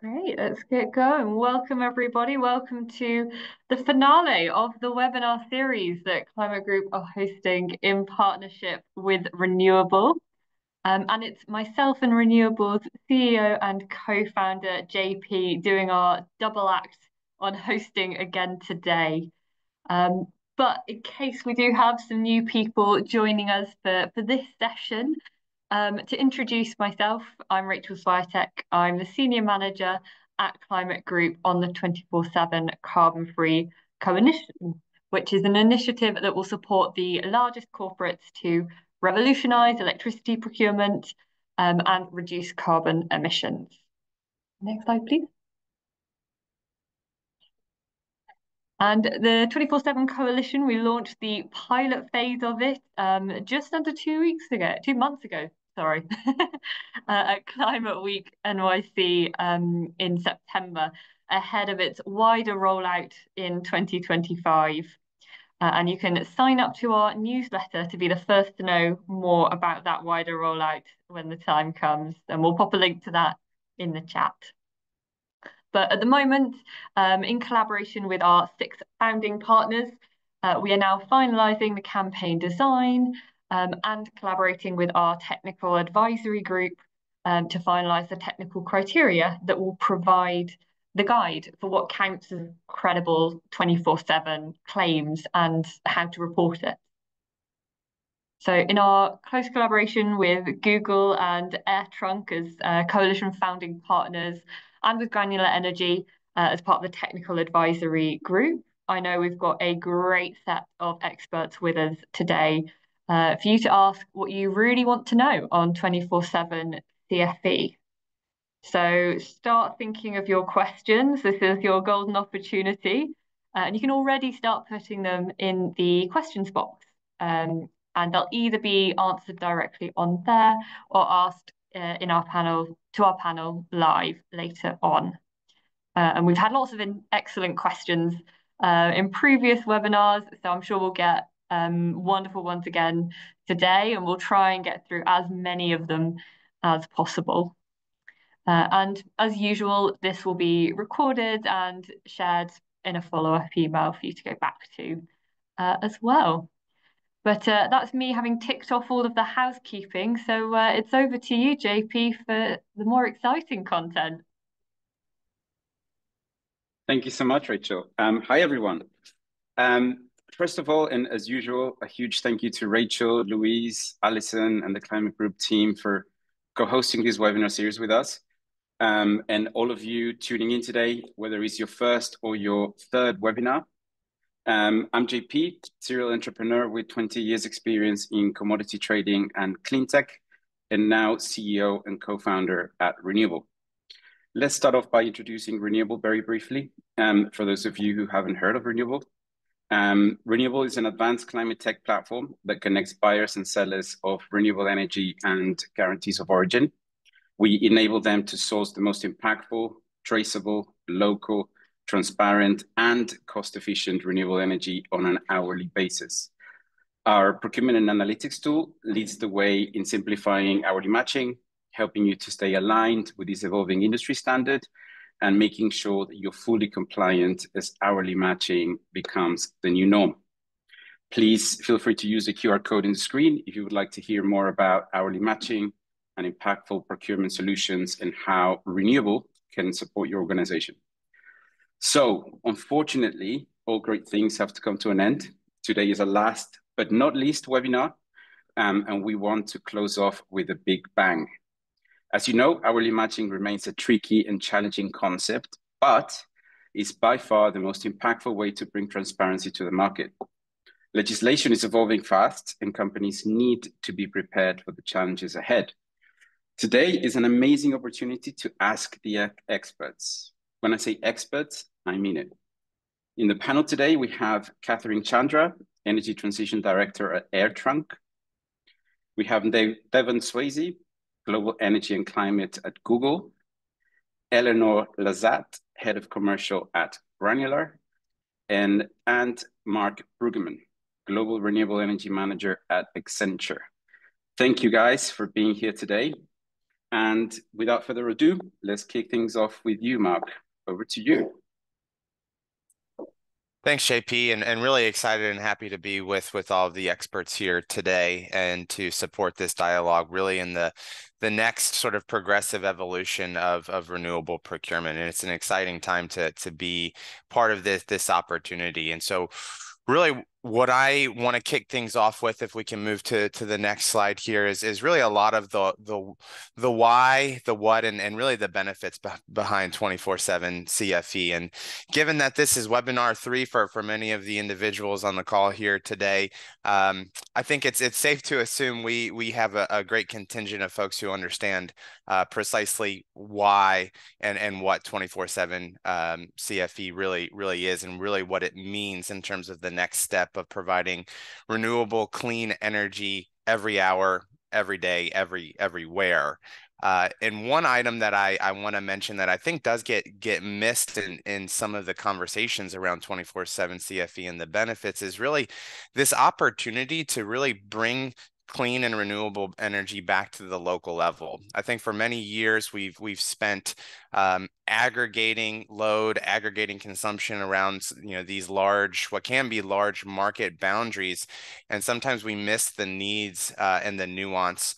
Great, let's get going. Welcome, everybody. Welcome to the finale of the webinar series that Climate Group are hosting in partnership with Renewable. And it's myself and Renewable's CEO and co-founder, JP, doing our double act on hosting again today. But in case we do have some new people joining us for this session, to introduce myself, I'm Rachel Swiatek. I'm the Senior Manager at Climate Group on the 24/7 Carbon Free Coalition, which is an initiative that will support the largest corporates to revolutionise electricity procurement and reduce carbon emissions. Next slide, please. And the 24/7 Coalition, we launched the pilot phase of it just under 2 months ago, sorry, at Climate Week NYC in September, ahead of its wider rollout in 2025. And you can sign up to our newsletter to be the first to know more about that wider rollout when the time comes. And we'll pop a link to that in the chat. But at the moment, in collaboration with our 6 founding partners, we are now finalising the campaign design and collaborating with our technical advisory group to finalise the technical criteria that will provide the guide for what counts as credible 24/7 claims and how to report it. So in our close collaboration with Google and AirTrunk as coalition founding partners, and with Granular Energy as part of the technical advisory group, I know we've got a great set of experts with us today for you to ask what you really want to know on 24/7 CFE. So start thinking of your questions. This is your golden opportunity. And you can already start putting them in the questions box. And they'll either be answered directly on there or asked in our panel live later on. And we've had lots of excellent questions in previous webinars, so I'm sure we'll get wonderful ones again today, and we'll try and get through as many of them as possible. And as usual, this will be recorded and shared in a follow-up email for you to go back to as well. But that's me having ticked off all of the housekeeping. So it's over to you, JP, for the more exciting content. Thank you so much, Rachel. Hi, everyone. First of all, and as usual, a huge thank you to Rachel, Louise, Alison, and the Climate Group team for co-hosting this webinar series with us. And all of you tuning in today, whether it's your first or your third webinar. I'm JP, serial entrepreneur with 20 years experience in commodity trading and clean tech, and now CEO and co-founder at Renewable. Let's start off by introducing Renewable very briefly. For those of you who haven't heard of Renewable, Renewable is an advanced climate tech platform that connects buyers and sellers of renewable energy and guarantees of origin. We enable them to source the most impactful, traceable, local, transparent, and cost-efficient renewable energy on an hourly basis. Our procurement and analytics tool leads the way in simplifying hourly matching, helping you to stay aligned with this evolving industry standard, and making sure that you're fully compliant as hourly matching becomes the new norm. Please feel free to use the QR code in the screen if you would like to hear more about hourly matching and impactful procurement solutions and how Renewable can support your organization. So, unfortunately, all great things have to come to an end. Today is a last but not least webinar, and we want to close off with a big bang. As you know, hourly matching remains a tricky and challenging concept, but is by far the most impactful way to bring transparency to the market. Legislation is evolving fast, and companies need to be prepared for the challenges ahead. Today is an amazing opportunity to ask the experts. When I say experts, I mean it. In the panel today, we have Katherine Tjandra, Energy Transition Director at AirTrunk. We have Devon Swezey, Global Energy and Climate at Google. Eleonore Lazat, Head of Commercial at Granular. And Mark Brueggemann, Global Renewable Energy Manager at Accenture. Thank you guys for being here today. And without further ado, let's kick things off with you, Mark. Over to you. Thanks, JP, and really excited and happy to be with all of the experts here today and to support this dialogue really in the next sort of progressive evolution of renewable procurement. And it's an exciting time to be part of this opportunity. And so really what I want to kick things off with, if we can move to the next slide here, is really a lot of the why, the what, and really the benefits behind 24/7 CFE. And given that this is webinar 3 for many of the individuals on the call here today, I think it's safe to assume we have a great contingent of folks who understand precisely why and what 24/7 CFE really is, and really what it means in terms of the next step of providing renewable, clean energy every hour, every day, everywhere. And one item that I want to mention that I think does get missed in some of the conversations around 24/7 CFE and the benefits is really this opportunity to really bring clean and renewable energy back to the local level. I think for many years we've spent aggregating load, aggregating consumption around these what can be large market boundaries, and sometimes we miss the needs and the nuance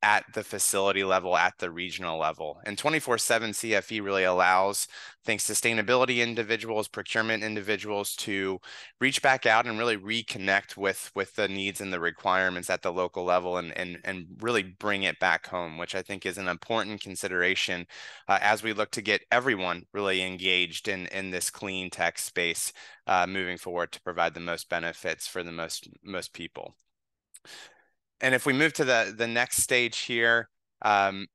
at the facility level, at the regional level. And 24/7 CFE really allows, I think, sustainability individuals, procurement individuals to reach back out and really reconnect with the needs and the requirements at the local level and really bring it back home, which I think is an important consideration as we look to get everyone really engaged in this clean tech space moving forward to provide the most benefits for the most people. And if we move to the next stage here,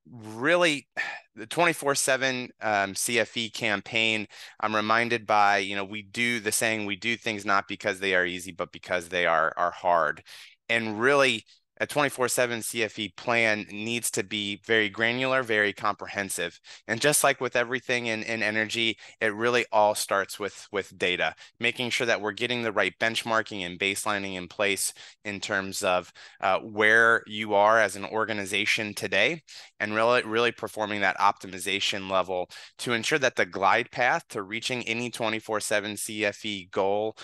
really the 24/7 CFE campaign, I'm reminded by, we do things not because they are easy, but because they are hard. And really, a 24/7 CFE plan needs to be very granular, very comprehensive. And just like with everything in energy, it really all starts with data, making sure that we're getting the right benchmarking and baselining in place in terms of where you are as an organization today, and really performing that optimization level to ensure that the glide path to reaching any 24/7 CFE goal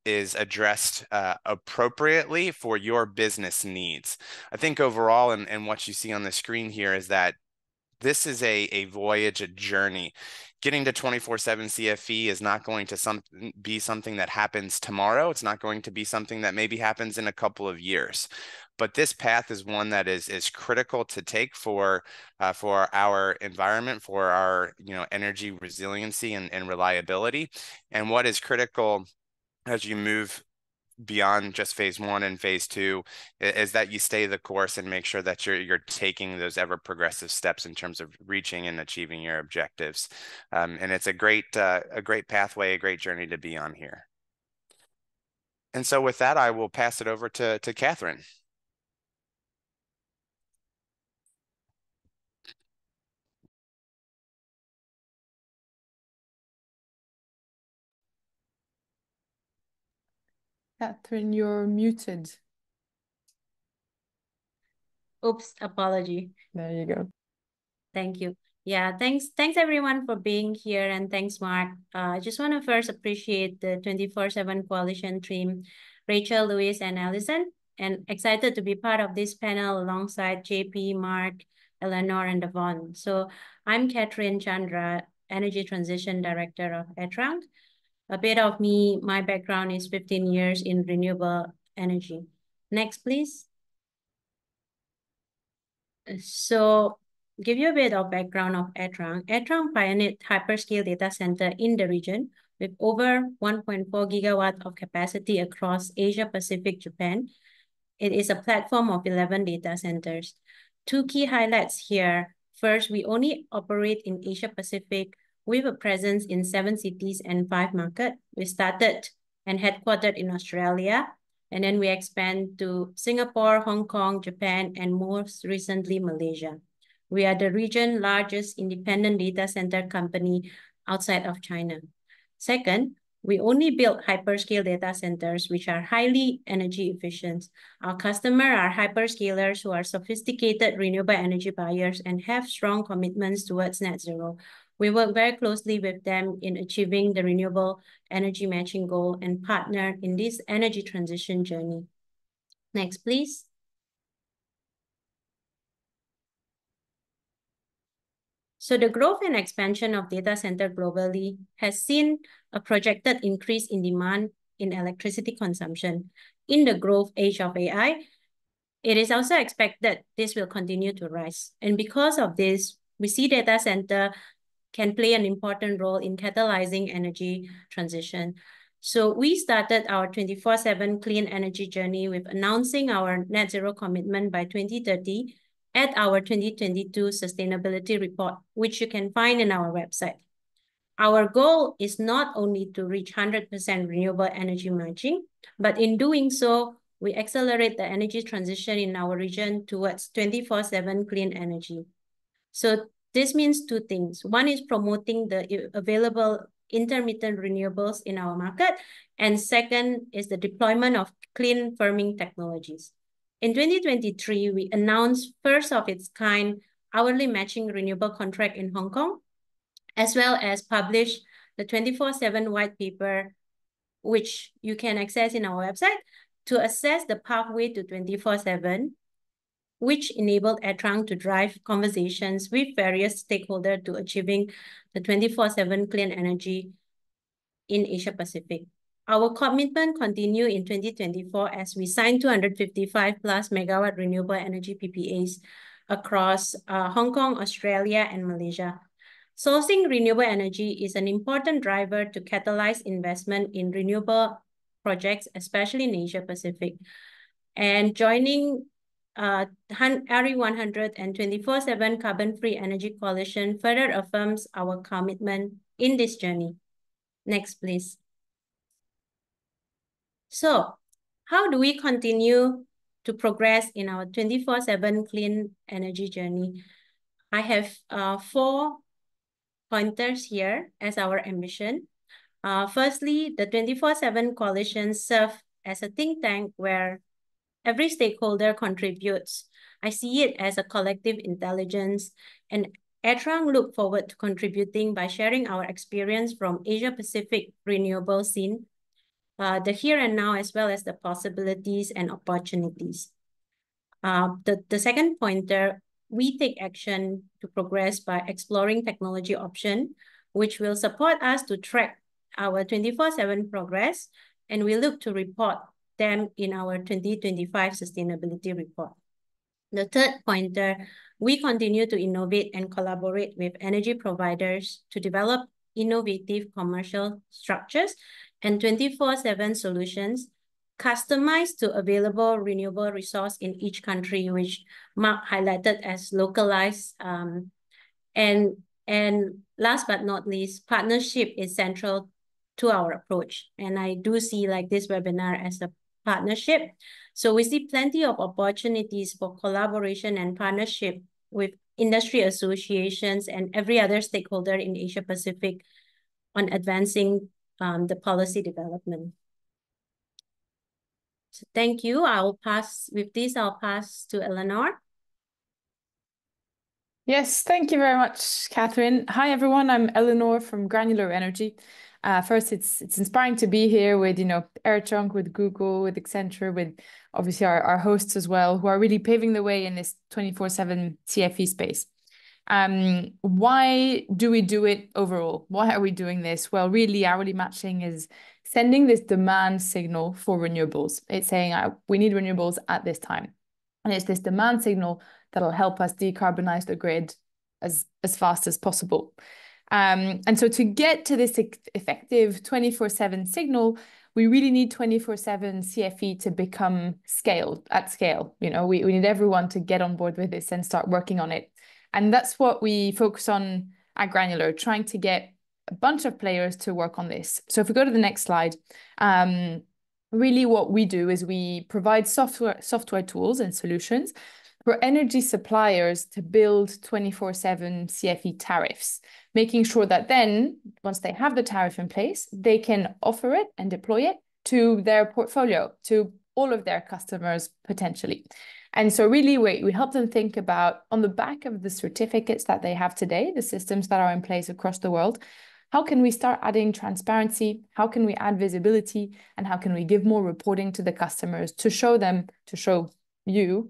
is addressed appropriately for your business needs. I think overall, and what you see on the screen here is that this is a voyage, a journey. Getting to 24/7 CFE is not going to be something that happens tomorrow. It's not going to be something that maybe happens in a couple of years. But this path is one that is critical to take for our environment, for our energy resiliency and reliability. And what is critical as you move beyond just phase 1 and phase 2 is that you stay the course and make sure that you're taking those ever progressive steps in terms of reaching and achieving your objectives. And it's a great pathway, a great journey to be on here. And so with that, I will pass it over to Katherine. Katherine, you're muted. Oops, apology. There you go. Thank you. Yeah, thanks everyone for being here, and thanks, Mark. I just want to first appreciate the 24/7 Coalition team, Rachel, Louise, and Allison, and excited to be part of this panel alongside JP, Mark, Eleonore, and Devon. So I'm Katherine Tjandra, Energy Transition Director of AirTrunk. A bit of me, my background is 15 years in renewable energy. Next, please. So give you a bit of background of AirTrunk. AirTrunk pioneered hyperscale data center in the region with over 1.4 gigawatt of capacity across Asia Pacific, Japan. It is a platform of 11 data centers. 2 key highlights here. First, we only operate in Asia Pacific with a presence in 7 cities and 5 markets. We started and headquartered in Australia, and then we expand to Singapore, Hong Kong, Japan, and most recently, Malaysia. We are the region's largest independent data center company outside of China. Second, We only build hyperscale data centers which are highly energy efficient. Our customers are hyperscalers who are sophisticated renewable energy buyers and have strong commitments towards net zero. We work very closely with them in achieving the renewable energy matching goal and partner in this energy transition journey. Next, please. So the growth and expansion of data center globally has seen a projected increase in demand in electricity consumption. In the growth age of AI, it is also expected this will continue to rise. And because of this, we see data center can play an important role in catalyzing energy transition. So we started our 24/7 clean energy journey with announcing our net zero commitment by 2030 at our 2022 sustainability report, which you can find in our website. Our goal is not only to reach 100% renewable energy matching, but in doing so, we accelerate the energy transition in our region towards 24/7 clean energy. So this means two things. One is promoting the available intermittent renewables in our market, and second is the deployment of clean firming technologies. In 2023, we announced first of its kind hourly matching renewable contract in Hong Kong, as well as published the 24/7 white paper, which you can access in our website, to assess the pathway to 24/7, which enabled AirTrunk to drive conversations with various stakeholders to achieving the 24/7 clean energy in Asia Pacific. Our commitment continued in 2024 as we signed 255 plus megawatt renewable energy PPAs across Hong Kong, Australia, and Malaysia. Sourcing renewable energy is an important driver to catalyze investment in renewable projects, especially in Asia Pacific. And joining RE100 and 24/7 Carbon-Free Energy Coalition further affirms our commitment in this journey. Next, please. So, how do we continue to progress in our 24/7 clean energy journey? I have 4 pointers here as our ambition. Firstly, the 24/7 coalition serves as a think tank where every stakeholder contributes. I see it as a collective intelligence, and AirTrunk look forward to contributing by sharing our experience from Asia Pacific renewable scene, the here and now, as well as the possibilities and opportunities. The second pointer, we take action to progress by exploring technology option, which will support us to track our 24/7 progress, and we look to report them in our 2025 sustainability report. The third pointer, we continue to innovate and collaborate with energy providers to develop innovative commercial structures and 24/7 solutions customized to available renewable resource in each country, which Mark highlighted as localized. And last but not least, partnership is central to our approach. And I do see like this webinar as a partnership. So we see plenty of opportunities for collaboration and partnership with industry associations and every other stakeholder in Asia Pacific on advancing the policy development. So thank you. I'll pass to Eleonore. Yes, thank you very much, Katherine. Hi, everyone. I'm Eleonore from Granular Energy. First, it's inspiring to be here with, AirTrunk, with Google, with Accenture, with obviously our hosts as well, who are really paving the way in this 24/7 CFE space. Why do we do it overall? Why are we doing this? Well, really, hourly matching is sending this demand signal for renewables. It's saying we need renewables at this time. And it's this demand signal that'll help us decarbonize the grid as fast as possible. And so to get to this effective 24/7 signal, we really need 24/7 CFE to become at scale. We need everyone to get on board with this and start working on it. And that's what we focus on at Granular, trying to get a bunch of players to work on this. So if we go to the next slide, really what we do is we provide software tools and solutions for energy suppliers to build 24/7 CFE tariffs, making sure that then, once they have the tariff in place, they can offer it and deploy it to their portfolio, to all of their customers potentially. And so really we help them think about, on the back of the certificates that they have today, the systems that are in place across the world, how can we start adding transparency? How can we add visibility? And how can we give more reporting to the customers to show them, to show you,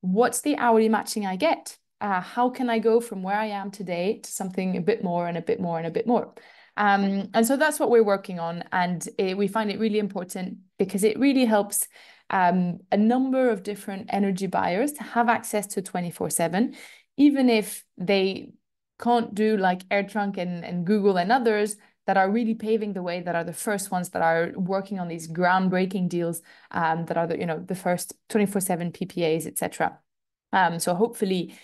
what's the hourly matching I get? How can I go from where I am today to something a bit more and a bit more and a bit more? And so that's what we're working on. And we find it really important because it really helps a number of different energy buyers to have access to 24/7, even if they can't do like AirTrunk and Google and others that are really paving the way, that are the first ones that are working on these groundbreaking deals, that are the first 24/7 PPAs, etc. So hopefully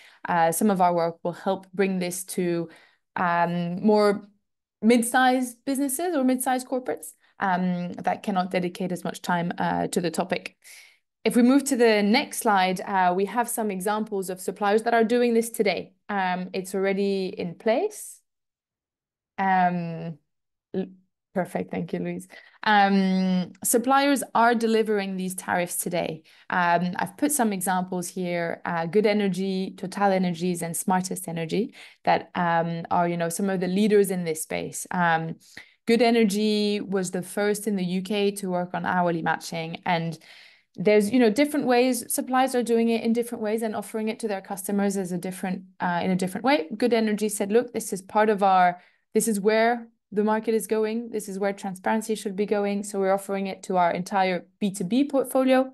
some of our work will help bring this to more mid-sized businesses or mid-sized corporates that cannot dedicate as much time to the topic. If we move to the next slide, we have some examples of suppliers that are doing this today. It's already in place. Perfect, thank you, Louise. Suppliers are delivering these tariffs today. I've put some examples here, Good Energy, Total Energies, and Smartest Energy that are some of the leaders in this space. Good Energy was the first in the UK to work on hourly matching, and there's different ways suppliers are doing it in different ways and offering it to their customers as in a different way. Good Energy said, look, this is where the market is going. This is where transparency should be going. So we're offering it to our entire B2B portfolio.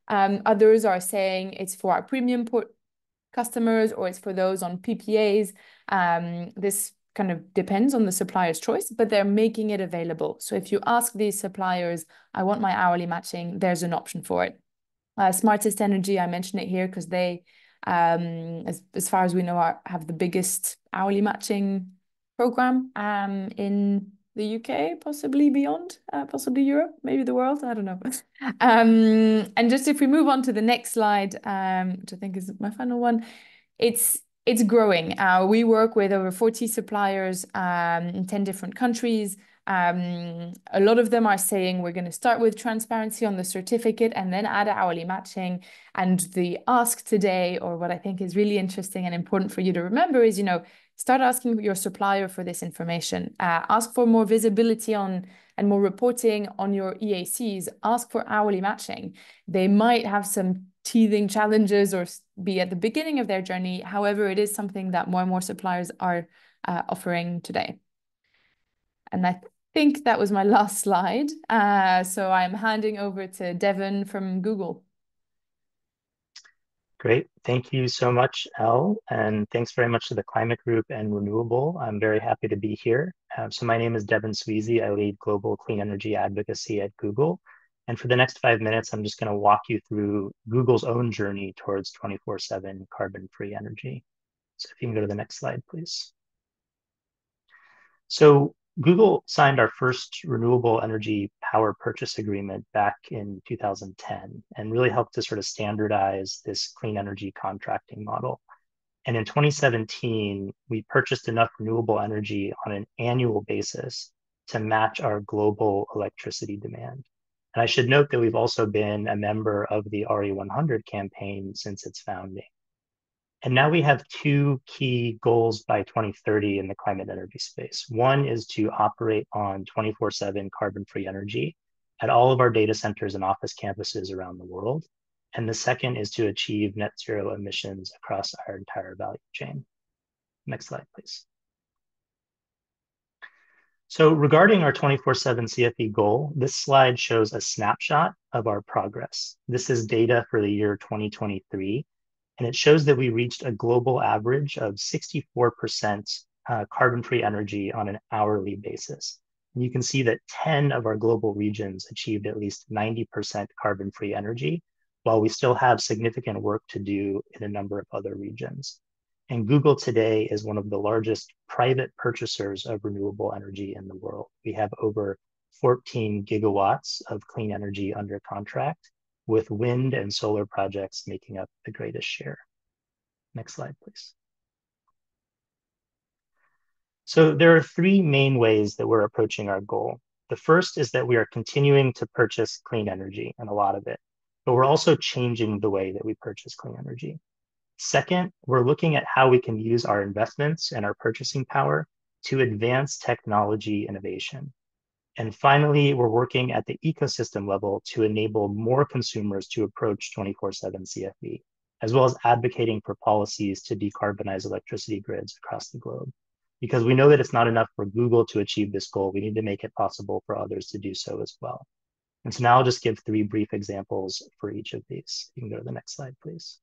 Others are saying it's for our premium customers, or it's for those on PPAs. This kind of depends on the supplier's choice, but they're making it available. So if you ask these suppliers, I want my hourly matching, there's an option for it. Smartest Energy, I mention it here because they, as far as we know, have the biggest hourly matching program in the UK, possibly beyond, possibly Europe, maybe the world, I don't know. And just if we move on to the next slide, which I think is my final one, it's growing. We work with over 40 suppliers in 10 different countries. A lot of them are saying we're going to start with transparency on the certificate and then add hourly matching. And the ask today, or what I think is really interesting and important for you to remember, is, start asking your supplier for this information. Ask for more visibility on and more reporting on your EACs. Ask for hourly matching. They might have some teething challenges or be at the beginning of their journey. However, it is something that more and more suppliers are offering today. And I think that was my last slide. So I'm handing over to Devon from Google. Great. Thank you so much, Elle. And thanks very much to the Climate Group and Renewable. I'm very happy to be here. So my name is Devon Swezey. I lead Global Clean Energy Advocacy at Google. And for the next 5 minutes, I'm just going to walk you through Google's own journey towards 24/7 carbon-free energy. So if you can go to the next slide, please. So Google signed our first renewable energy power purchase agreement back in 2010 and really helped to sort of standardize this clean energy contracting model. And in 2017, we purchased enough renewable energy on an annual basis to match our global electricity demand. And I should note that we've also been a member of the RE100 campaign since its founding. And now we have two key goals by 2030 in the climate energy space. One is to operate on 24/7 carbon-free energy at all of our data centers and office campuses around the world. And the second is to achieve net zero emissions across our entire value chain. Next slide, please. So regarding our 24/7 CFE goal, this slide shows a snapshot of our progress. This is data for the year 2023. And it shows that we reached a global average of 64% carbon-free energy on an hourly basis. And you can see that 10 of our global regions achieved at least 90% carbon-free energy, while we still have significant work to do in a number of other regions. And Google today is one of the largest private purchasers of renewable energy in the world. We have over 14 gigawatts of clean energy under contract. with wind and solar projects making up the greatest share. Next slide, please. So there are three main ways that we're approaching our goal. The first is that we are continuing to purchase clean energy, and a lot of it, but we're also changing the way that we purchase clean energy. Second, we're looking at how we can use our investments and our purchasing power to advance technology innovation. And finally, we're working at the ecosystem level to enable more consumers to approach 24/7 CFE, as well as advocating for policies to decarbonize electricity grids across the globe. Because we know that it's not enough for Google to achieve this goal, we need to make it possible for others to do so as well. And so now I'll just give three brief examples for each of these. You can go to the next slide, please.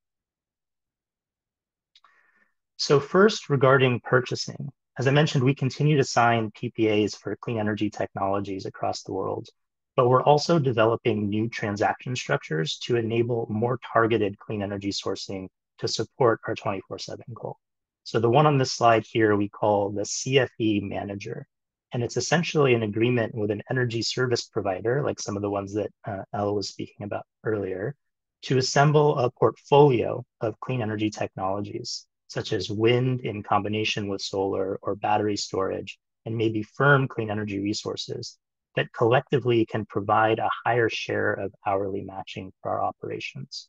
So first, regarding purchasing, as I mentioned, we continue to sign PPAs for clean energy technologies across the world, but we're also developing new transaction structures to enable more targeted clean energy sourcing to support our 24/7 goal. So the one on this slide here, we call the CFE manager, and it's essentially an agreement with an energy service provider, like some of the ones that Elle was speaking about earlier, to assemble a portfolio of clean energy technologies, such as wind in combination with solar or battery storage, and maybe firm clean energy resources that collectively can provide a higher share of hourly matching for our operations.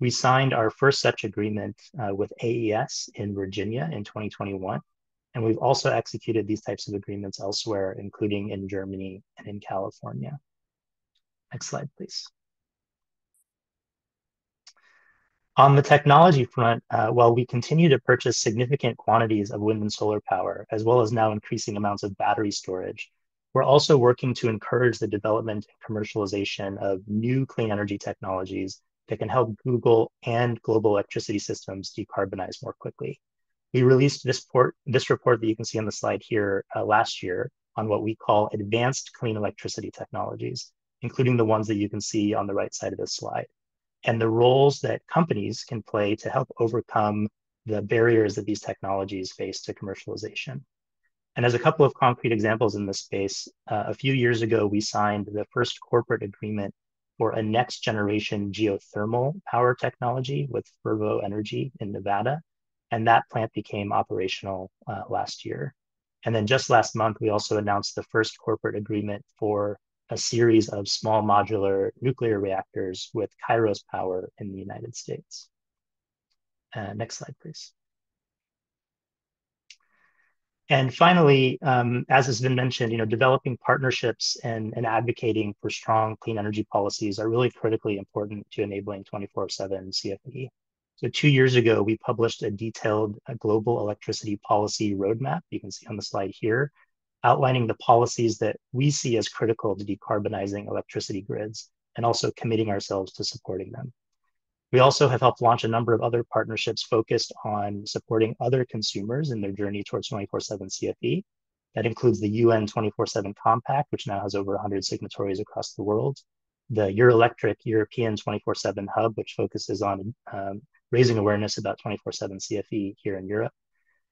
We signed our first such agreement with AES in Virginia in 2021, and we've also executed these types of agreements elsewhere, including in Germany and in California. Next slide, please. On the technology front, while we continue to purchase significant quantities of wind and solar power, as well as now increasing amounts of battery storage, we're also working to encourage the development and commercialization of new clean energy technologies that can help Google and global electricity systems decarbonize more quickly. We released this report that you can see on the slide here last year on what we call advanced clean electricity technologies, including the ones that you can see on the right side of this slide, and the roles that companies can play to help overcome the barriers that these technologies face to commercialization. And as a couple of concrete examples in this space, a few years ago, we signed the first corporate agreement for a next generation geothermal power technology with Fervo Energy in Nevada. And that plant became operational last year. And then just last month, we also announced the first corporate agreement for a series of small modular nuclear reactors with Kairos Power in the United States. Next slide, please. And finally, as has been mentioned, developing partnerships and advocating for strong clean energy policies are really critically important to enabling 24/7 CFE. So 2 years ago, we published a detailed global electricity policy roadmap, you can see on the slide here, outlining the policies that we see as critical to decarbonizing electricity grids and also committing ourselves to supporting them. We also have helped launch a number of other partnerships focused on supporting other consumers in their journey towards 24/7 CFE. That includes the UN 24/7 Compact, which now has over 100 signatories across the world, the Eurelectric European 24/7 Hub, which focuses on raising awareness about 24/7 CFE here in Europe,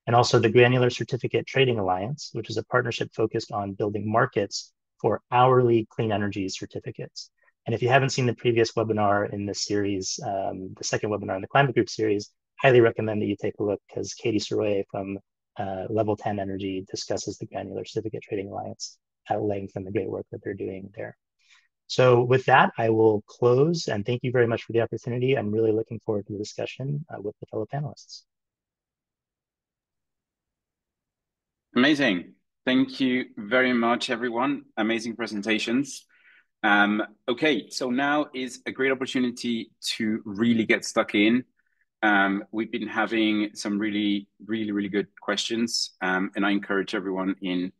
and also the Granular Certificate Trading Alliance, which is a partnership focused on building markets for hourly clean energy certificates. And if you haven't seen the previous webinar in this series, the second webinar in the Climate Group series, highly recommend that you take a look because Katie Soroye from Level 10 Energy discusses the Granular Certificate Trading Alliance at length and the great work that they're doing there. So with that, I will close and thank you very much for the opportunity. I'm really looking forward to the discussion with the fellow panelists. Amazing. Thank you very much, everyone. Amazing presentations. Okay, so now is a great opportunity to really get stuck in. We've been having some really good questions, and I encourage everyone in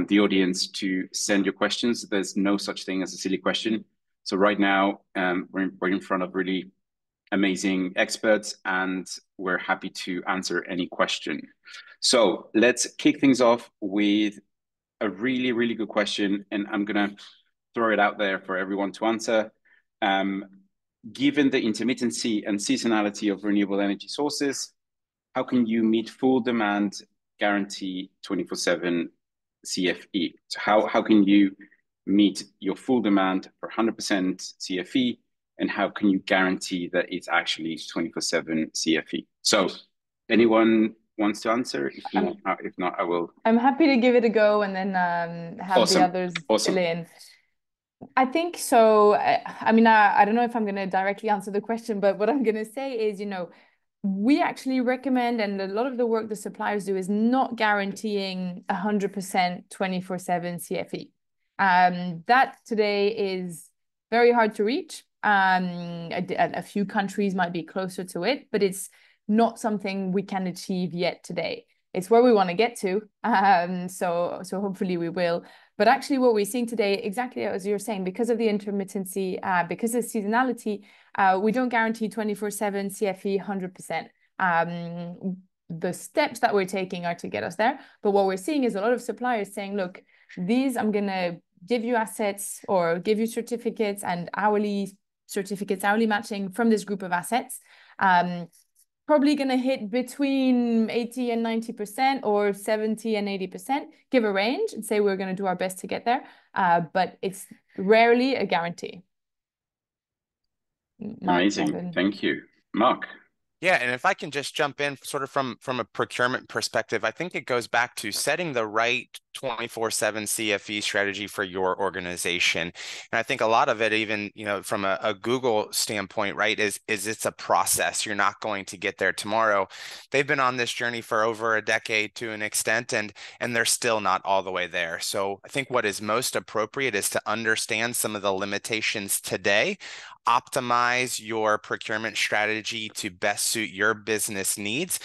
the audience to send your questions. There's no such thing as a silly question. So right now, we're in front of really amazing experts, and we're happy to answer any question. So let's kick things off with a really good question, and I'm gonna throw it out there for everyone to answer. Given the intermittency and seasonality of renewable energy sources, how can you meet full demand guarantee 24/7 CFE? So how can you meet your full demand for 100% CFE and how can you guarantee that it's actually 24/7 CFE? So anyone wants to answer? If not, I will. I'm happy to give it a go and then have Awesome. the others Awesome. fill in. I think so. I mean, I don't know if I'm going to directly answer the question, but what I'm going to say is, we actually recommend, and a lot of the work the suppliers do is not guaranteeing 100% 24/7 CFE. That today is very hard to reach. A few countries might be closer to it, but it's not something we can achieve yet today. It's where we want to get to. So hopefully we will. But actually what we're seeing today, exactly as you're saying, because of the intermittency, because of seasonality, we don't guarantee 24/7 CFE 100%. The steps that we're taking are to get us there. But what we're seeing is a lot of suppliers saying, look, I'm going to give you assets or give you certificates and hourly certificates, hourly matching from this group of assets. Probably going to hit between 80 and 90% or 70 and 80%, give a range and say we're going to do our best to get there. But it's rarely a guarantee. Amazing. Thank you. Mark. Yeah, and if I can just jump in sort of from a procurement perspective, I think it goes back to setting the right 24/7 CFE strategy for your organization. And I think a lot of it, even, from a Google standpoint, right, is it's a process. You're not going to get there tomorrow. They've been on this journey for over a decade to an extent, and they're still not all the way there. So I think what is most appropriate is to understand some of the limitations today, optimize your procurement strategy to best suit your business needs,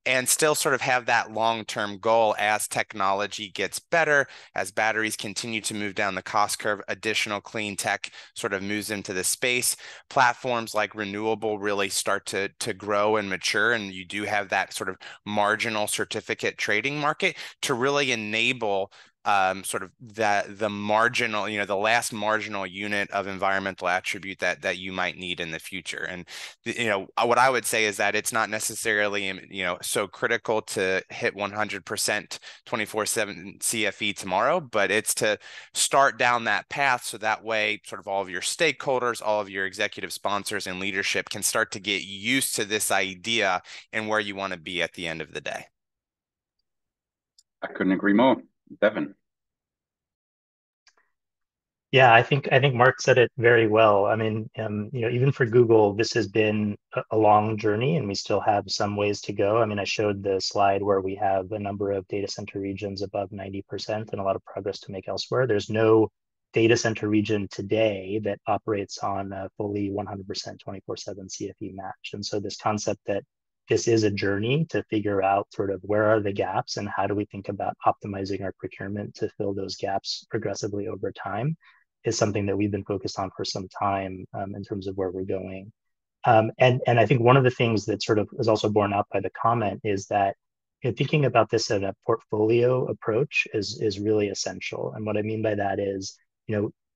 and still sort of have that long-term goal as technology gets better, as batteries continue to move down the cost curve, additional clean tech sort of moves into the space. Platforms like Renewable really start to grow and mature, and you do have that sort of marginal certificate trading market to really enable sort of the marginal, the last marginal unit of environmental attribute that you might need in the future. And what I would say is that it's not necessarily so critical to hit 100% 24/7 CFE tomorrow, but it's to start down that path so that way sort of all of your stakeholders, all of your executive sponsors and leadership can start to get used to this idea and where you want to be at the end of the day. I couldn't agree more. Devon. Yeah, I think Mark said it very well. I mean, even for Google, this has been a long journey, and we still have some ways to go. I mean, I showed the slide where we have a number of data center regions above 90% and a lot of progress to make elsewhere. There's no data center region today that operates on a fully 100% 24/7 CFE match. And so this concept that this is a journey to figure out sort of where are the gaps and how do we think about optimizing our procurement to fill those gaps progressively over time is something that we've been focused on for some time in terms of where we're going. And I think one of the things that sort of is also borne out by the comment is that thinking about this in a portfolio approach is really essential. And what I mean by that is,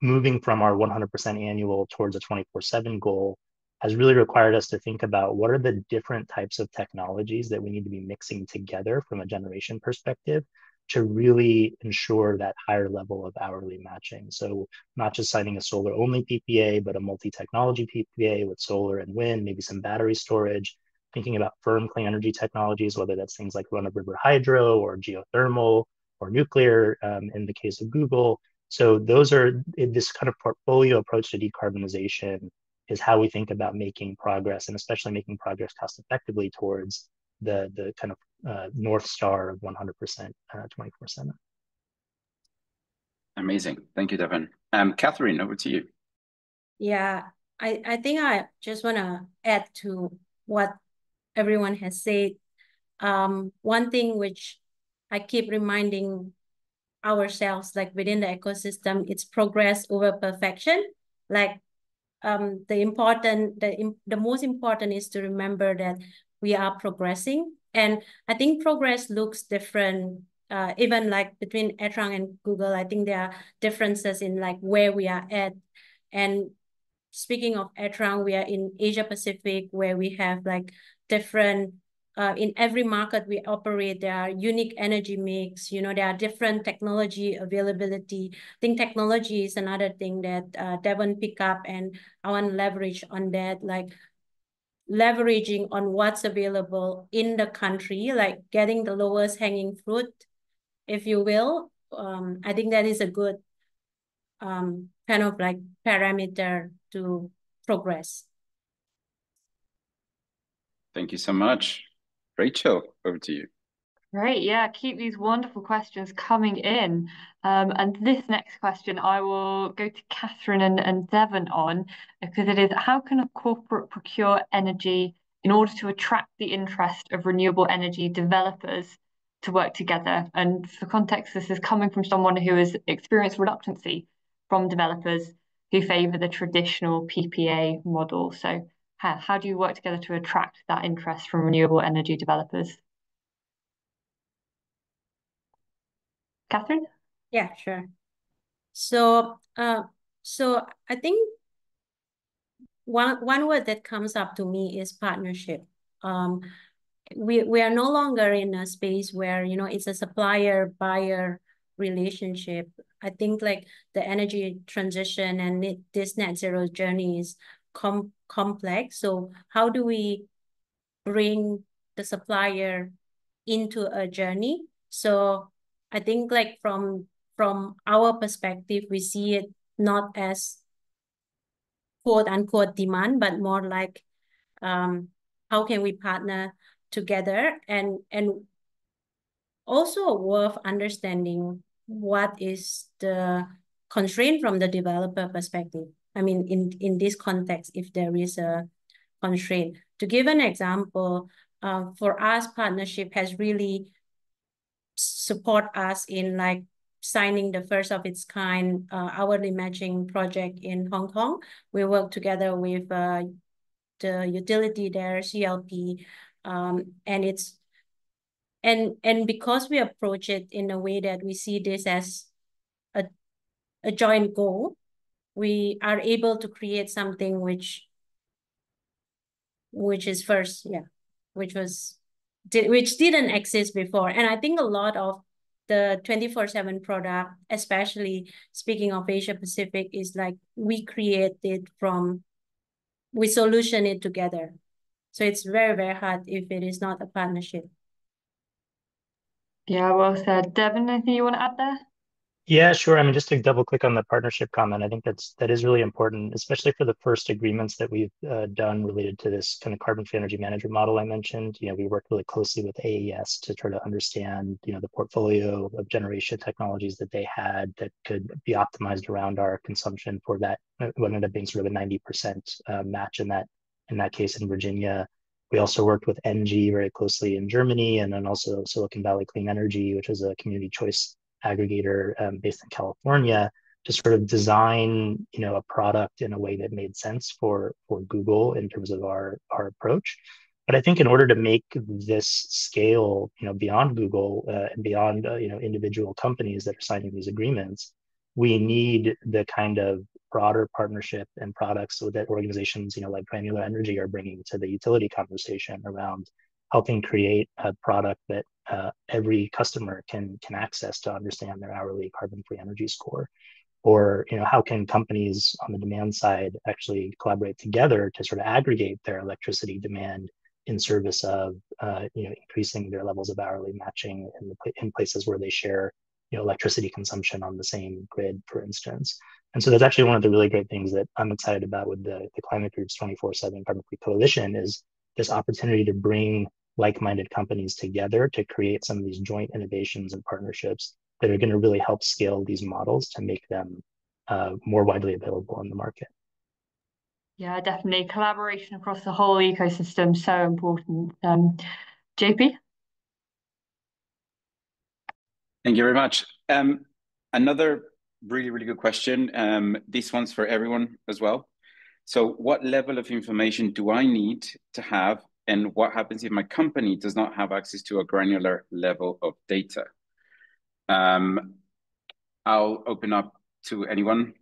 moving from our 100% annual towards a 24/7 goal has really required us to think about what are the different types of technologies that we need to be mixing together from a generation perspective to really ensure that higher level of hourly matching. So not just signing a solar only PPA, but a multi-technology PPA with solar and wind, maybe some battery storage, thinking about firm clean energy technologies, whether that's things like run-of-river hydro or geothermal or nuclear in the case of Google. So those are this kind of portfolio approach to decarbonization is how we think about making progress, and especially making progress cost effectively towards the kind of North Star of 100% 24/7. Amazing. Thank you, Devon. Katherine, over to you. Yeah, I think I just want to add to what everyone has said. One thing which I keep reminding ourselves, like within the ecosystem, it's progress over perfection. Like the most important is to remember that we are progressing. And I think progress looks different, even like between AirTrunk and Google. I think there are differences in like where we are at. And speaking of AirTrunk, we are in Asia Pacific, where we have like different in every market we operate, there are unique energy mix, there are different technology availability. I think technology is another thing that Devon pick up, and I want to leverage on that, like leveraging on what's available in the country, like getting the lowest hanging fruit, if you will. I think that is a good kind of like parameter to progress. Thank you so much. Rachel, over to you. Great, yeah, keep these wonderful questions coming in. And this next question I will go to Katherine and Devon on, because it is, how can a corporate procure energy in order to attract the interest of renewable energy developers to work together? And for context, this is coming from someone who has experienced reluctancy from developers who favour the traditional PPA model. So how do you work together to attract that interest from renewable energy developers? Katherine? Yeah, sure. So I think one word that comes up to me is partnership. We are no longer in a space where it's a supplier-buyer relationship. I think like the energy transition and this net zero journey is complex. So how do we bring the supplier into a journey? So I think like from our perspective, we see it not as quote unquote demand, but more like how can we partner together, and also worth understanding what is the constraint from the developer perspective. I mean, in this context, if there is a constraint. To give an example, for us, partnership has really support us in like signing the first of its kind hourly matching project in Hong Kong. We work together with the utility there, CLP, and it's and because we approach it in a way that we see this as a joint goal, we are able to create something which is first, yeah, which didn't exist before. And I think a lot of the 24/7 product, especially speaking of Asia Pacific, is like we solution it together. So it's very, very hard if it is not a partnership. Yeah, well said. Devon, anything you want to add there? Yeah, sure. I mean, just to double click on the partnership comment, I think that is really important, especially for the first agreements that we've done related to this kind of carbon-free energy management model I mentioned. We worked really closely with AES to try to understand, the portfolio of generation technologies that they had that could be optimized around our consumption for that. What ended up being sort of a 90% match in that case in Virginia. We also worked with NG very closely in Germany, and then also Silicon Valley Clean Energy, which is a community choice aggregator based in California, to sort of design, a product in a way that made sense for Google in terms of our approach. But I think in order to make this scale, beyond Google and beyond, individual companies that are signing these agreements, we need the kind of broader partnership and products so that organizations, like Granular Energy are bringing to the utility conversation around helping create a product that every customer can access to understand their hourly carbon-free energy score. Or, how can companies on the demand side actually collaborate together to sort of aggregate their electricity demand in service of, increasing their levels of hourly matching in places where they share, electricity consumption on the same grid, for instance. And so that's actually one of the really great things that I'm excited about with the Climate Group's 24/7 Carbon-Free Coalition, is this opportunity to bring like-minded companies together to create some of these joint innovations and partnerships that are going to really help scale these models to make them more widely available in the market. Yeah, definitely. Collaboration across the whole ecosystem, so important. JP? Thank you very much. Another really, really good question. This one's for everyone as well. So what level of information do I need to have, and what happens if my company does not have access to a granular level of data? I'll open up to anyone.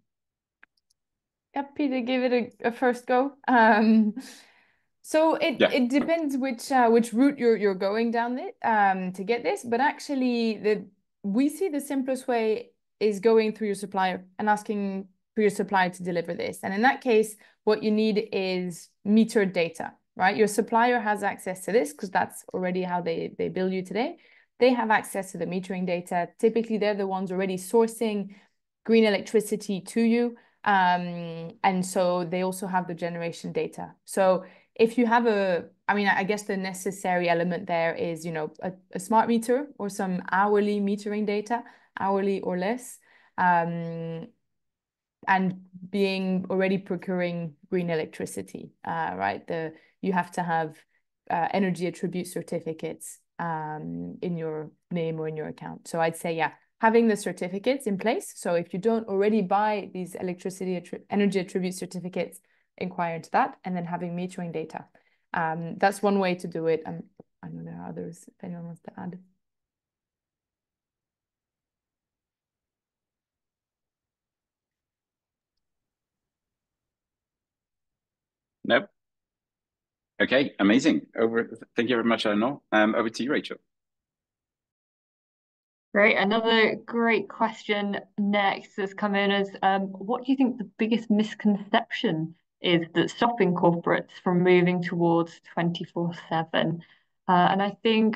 Happy to give it a first go. So it Yeah. it depends which route you're going down it to get this, but actually we see the simplest way is going through your supplier and asking for your supplier to deliver this. And in that case, what you need is metered data, right? Your supplier has access to this because that's already how they bill you today. They have access to the metering data. Typically, they're the ones already sourcing green electricity to you. And so they also have the generation data. So if you have I mean, I guess the necessary element there is, a smart meter or some hourly metering data, hourly or less, and being already procuring green electricity, right? You have to have energy attribute certificates in your name or in your account. So I'd say, yeah, having the certificates in place. So if you don't already buy these energy attribute certificates, inquire into that, and then having metering data. That's one way to do it. I know there are others, if anyone wants to add. Nope. Okay, amazing. Thank you very much, Eleanor. Over to you, Rachel. Great. Another great question next has come in as what do you think the biggest misconception is that's stopping corporates from moving towards 24/7? And I think,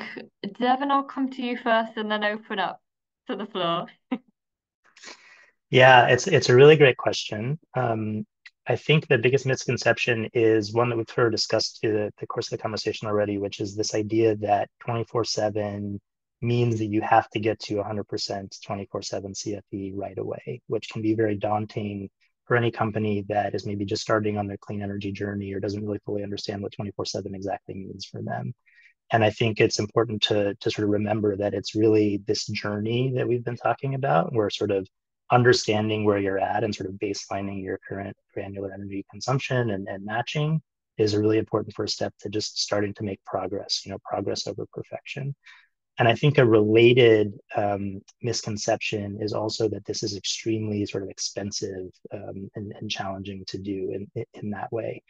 Devon, I'll come to you first and then open up to the floor. Yeah, it's a really great question. I think the biggest misconception is one that we've sort of discussed through the course of the conversation already, which is this idea that 24/7 means that you have to get to 100% 24/7 CFE right away, which can be very daunting for any company that is maybe just starting on their clean energy journey or doesn't really fully understand what 24/7 exactly means for them. And I think it's important to sort of remember that it's really this journey that we've been talking about, where sort of understanding where you're at and sort of baselining your current granular energy consumption and matching is a really important first step to just starting to make progress, progress over perfection. And I think a related misconception is also that this is extremely sort of expensive and challenging to do in that way.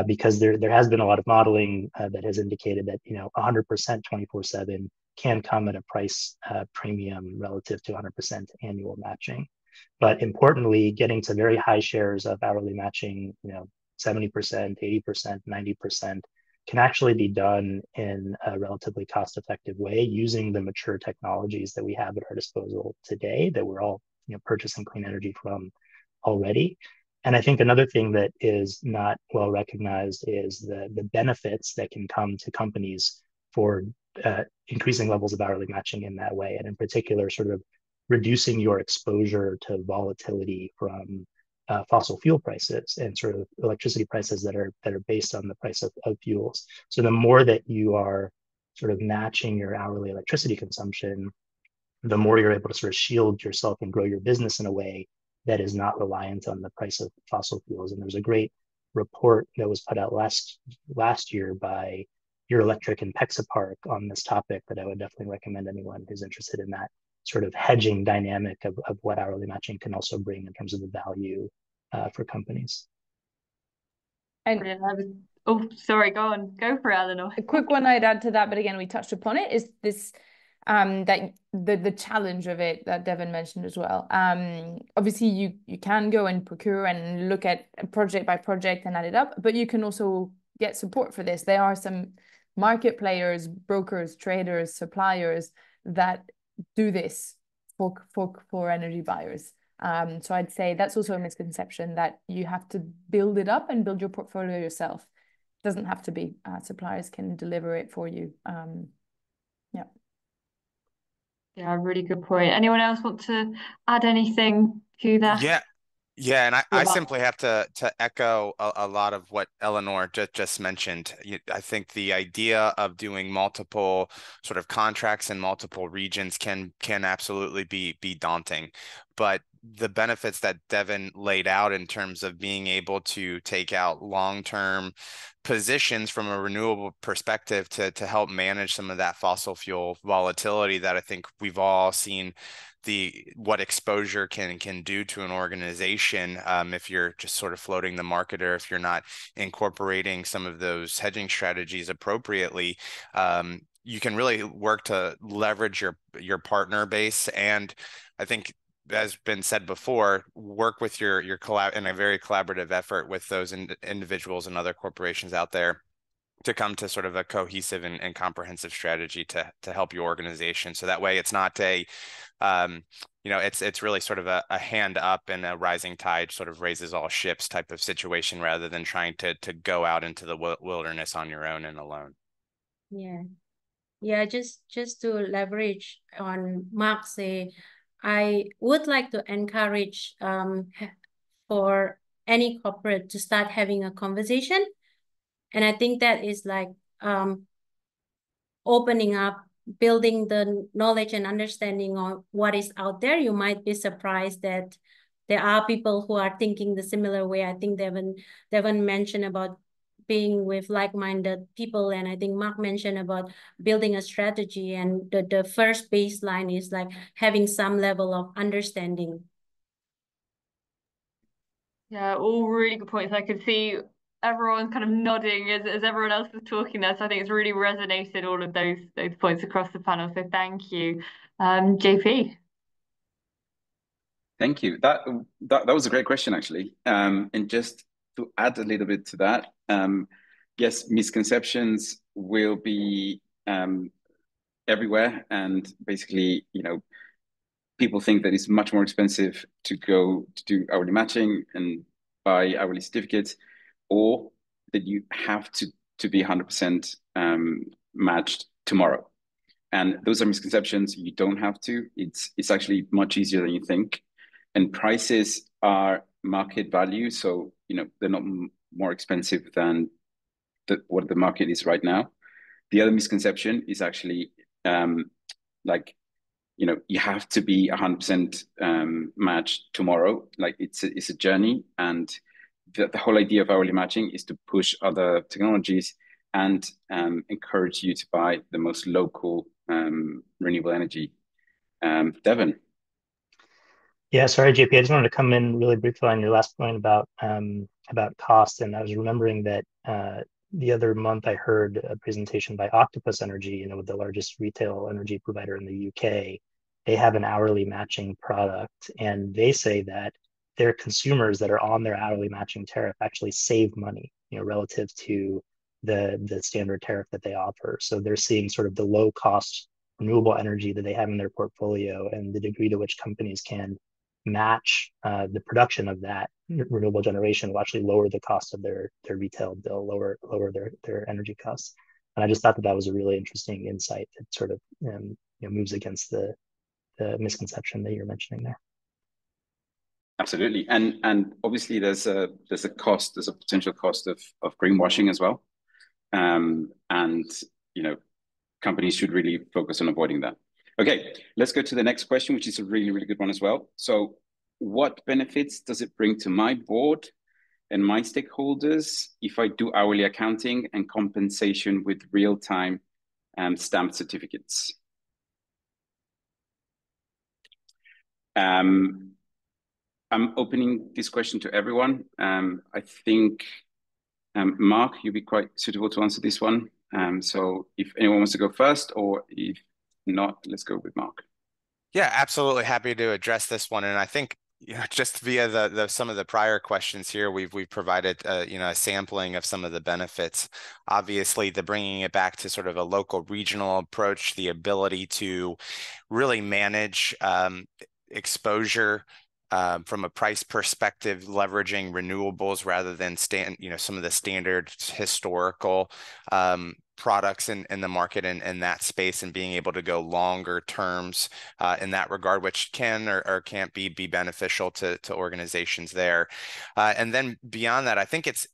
Because there has been a lot of modeling that has indicated that 100% 24/7 can come at a price premium relative to 100% annual matching. But importantly, getting to very high shares of hourly matching, 70%, 80%, 90%, can actually be done in a relatively cost-effective way using the mature technologies that we have at our disposal today that we're all purchasing clean energy from already. And I think another thing that is not well recognized is the benefits that can come to companies for increasing levels of hourly matching in that way. And in particular, sort of reducing your exposure to volatility from fossil fuel prices and sort of electricity prices that are based on the price of fuels. So the more that you are sort of matching your hourly electricity consumption, the more you're able to sort of shield yourself and grow your business in a way that is not reliant on the price of fossil fuels. And there's a great report that was put out last year by Eurelectric and Pexapark on this topic that I would definitely recommend anyone who's interested in that sort of hedging dynamic of what hourly matching can also bring in terms of the value for companies. And oh, sorry, go for it, Eleanor. A quick one I'd add to that, but again, we touched upon it, is this that the challenge of it that Devon mentioned as well. Obviously, you can go and procure and look at project by project and add it up, but you can also get support for this. There are some market players, brokers, traders, suppliers that do this for energy buyers. So I'd say that's also a misconception that you have to build it up and build your portfolio yourself. It doesn't have to be. Suppliers can deliver it for you. Yeah. Yeah, really good point. Anyone else want to add anything to that? Yeah, and I simply have to echo a lot of what Eleanor just mentioned. I think the idea of doing multiple sort of contracts in multiple regions can absolutely be daunting, but the benefits that Devon laid out in terms of being able to take out long-term positions from a renewable perspective to help manage some of that fossil fuel volatility that I think we've all seen what exposure can do to an organization if you're just sort of floating the market, or if you're not incorporating some of those hedging strategies appropriately. You can really work to leverage your partner base, and I think, as been said before, work with your collab in a very collaborative effort with those individuals and other corporations out there to come to sort of a cohesive and comprehensive strategy to help your organization. So that way it's not a it's really sort of a hand up and a rising tide sort of raises all ships type of situation, rather than trying to go out into the wilderness on your own and alone. Yeah, just to leverage on Mark say, I would like to encourage for any corporate to start having a conversation. And I think that is like opening up, building the knowledge and understanding of what is out there. You might be surprised that there are people who are thinking the similar way. I think Devon mentioned about being with like-minded people, and I think Mark mentioned about building a strategy, and the first baseline is like having some level of understanding. Yeah, all really good points. I could see everyone kind of nodding as everyone else was talking there. So I think it's really resonated, all of those points across the panel. So thank you. JP. Thank you. That was a great question, actually. And just to add a little bit to that, yes, misconceptions will be everywhere, and basically, people think that it's much more expensive to go to do hourly matching and buy hourly certificates, or that you have to be 100% matched tomorrow. And those are misconceptions. You don't have to. It's actually much easier than you think. And prices are market value, so they're not more expensive than what the market is right now. The other misconception is actually you have to be 100% matched tomorrow. Like it's a journey, and the whole idea of hourly matching is to push other technologies and encourage you to buy the most local renewable energy. Devon. Yeah, sorry, JP. I just wanted to come in really briefly on your last point about cost, and I was remembering that the other month I heard a presentation by Octopus Energy, the largest retail energy provider in the UK. They have an hourly matching product, and they say that their consumers that are on their hourly matching tariff actually save money, relative to the standard tariff that they offer. So they're seeing sort of the low cost renewable energy that they have in their portfolio, and the degree to which companies can match the production of that renewable generation will actually lower the cost of their retail bill, lower their energy costs. And I just thought that was a really interesting insight that sort of moves against the misconception that you're mentioning there. Absolutely, and obviously there's a potential cost of greenwashing as well, and companies should really focus on avoiding that. Okay, let's go to the next question, which is a really, really good one as well. So what benefits does it bring to my board and my stakeholders if I do hourly accounting and compensation with real-time stamped certificates? I'm opening this question to everyone. I think, Mark, you'd be quite suitable to answer this one. So if anyone wants to go first, or if not, let's go with Mark. Yeah, absolutely happy to address this one. And I think just via some of the prior questions here, we've provided a sampling of some of the benefits. Obviously, the bringing it back to sort of a local regional approach, the ability to really manage exposure from a price perspective, leveraging renewables rather than some of the standard historical products in the market in that space, and being able to go longer terms in that regard, which can or can't be beneficial to organizations there. And then beyond that, I think it's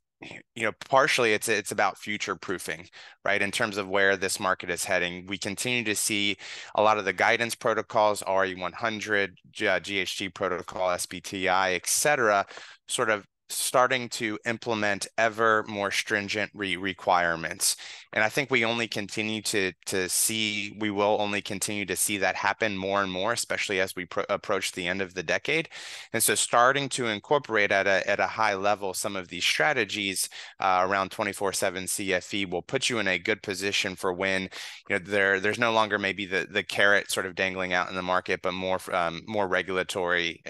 partially it's about future proofing, right? In terms of where this market is heading, we continue to see a lot of the guidance protocols, RE100, GHG protocol, SBTI, et cetera, sort of starting to implement ever more stringent requirements. And I think we will only continue to see that happen more and more, especially as we approach the end of the decade. And so starting to incorporate at a high level some of these strategies around 24/7 CFE will put you in a good position for when there's no longer maybe the carrot sort of dangling out in the market, but more regulatory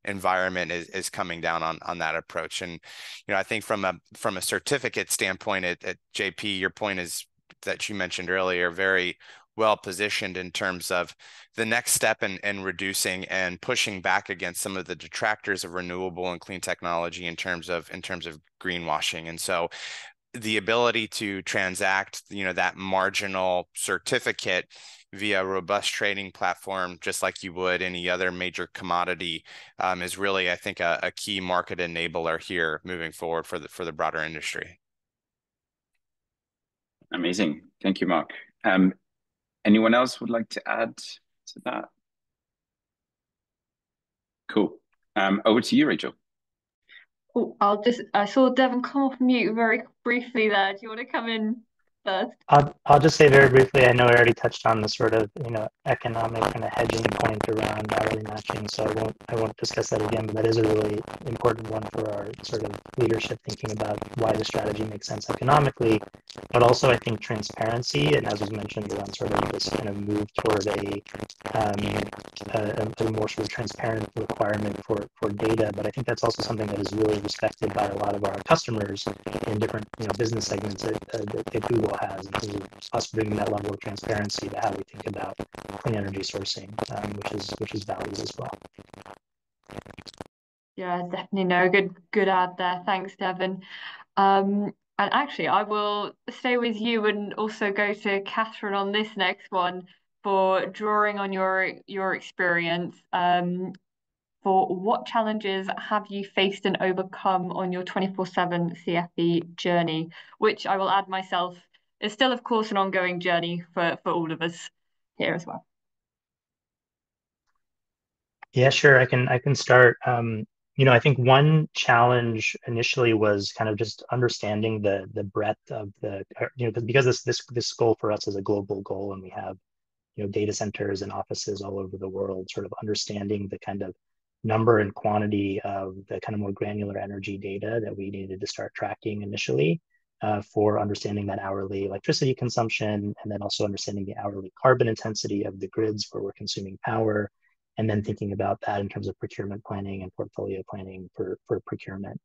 environment is coming down on that approach. And I think from a certificate standpoint at JP, your point is that you mentioned earlier, very well positioned in terms of the next step in reducing and pushing back against some of the detractors of renewable and clean technology in terms of greenwashing. And so the ability to transact that marginal certificate via a robust trading platform, just like you would any other major commodity, is really, I think, a key market enabler here moving forward for the broader industry. Amazing. Thank you, Mark. Anyone else would like to add to that? Cool. Over to you, Rachel. Oh, I saw Devon come off mute very briefly there. Do you want to come in first? I'll just say very briefly, I know I already touched on the sort of, economic kind of hedging point around hourly matching, so I won't discuss that again, but that is a really important one for our sort of leadership thinking about why the strategy makes sense economically, but also I think transparency, and as was mentioned around sort of this kind of move toward a more sort of transparent requirement for data, but I think that's also something that is really respected by a lot of our customers in different business segments that Google has, in terms of us bringing that level of transparency to how we think about clean energy sourcing, which is valued as well. Yeah, definitely. No, good add there. Thanks, Devon. And actually, I will stay with you and also go to Katherine on this next one for drawing on your experience. For what challenges have you faced and overcome on your 24/7 CFE journey, which I will add myself is still, of course, an ongoing journey for all of us here as well. Yeah, sure. I can start. I think one challenge initially was kind of just understanding the breadth of because this goal for us is a global goal, and we have data centers and offices all over the world, sort of understanding the kind of number and quantity of the kind of more granular energy data that we needed to start tracking initially for understanding that hourly electricity consumption, and then also understanding the hourly carbon intensity of the grids where we're consuming power, and then thinking about that in terms of procurement planning and portfolio planning for procurement.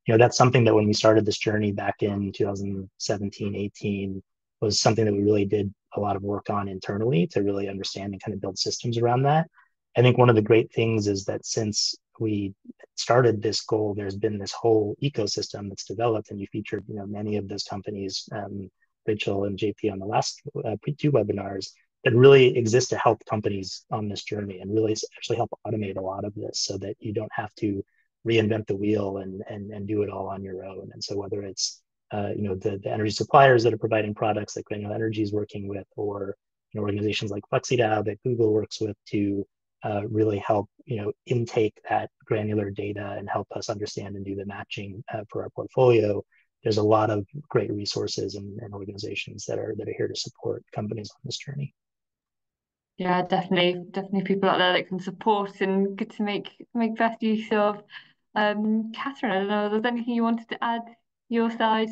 That's something that when we started this journey back in 2017, 18, was something that we really did a lot of work on internally to really understand and kind of build systems around that. I think one of the great things is that since we started this goal, there's been this whole ecosystem that's developed, and you featured many of those companies, Rachel and JP, on the last two webinars, that really exist to help companies on this journey and really actually help automate a lot of this so that you don't have to reinvent the wheel and do it all on your own. And so whether it's the energy suppliers that are providing products that Granular Energy is working with, or organizations like FlexiDAO that Google works with to really help intake that granular data and help us understand and do the matching for our portfolio. There's a lot of great resources and organizations that are here to support companies on this journey. Yeah, definitely people out there that can support and get to make best use of. Katherine, I don't know, there's anything you wanted to add your side?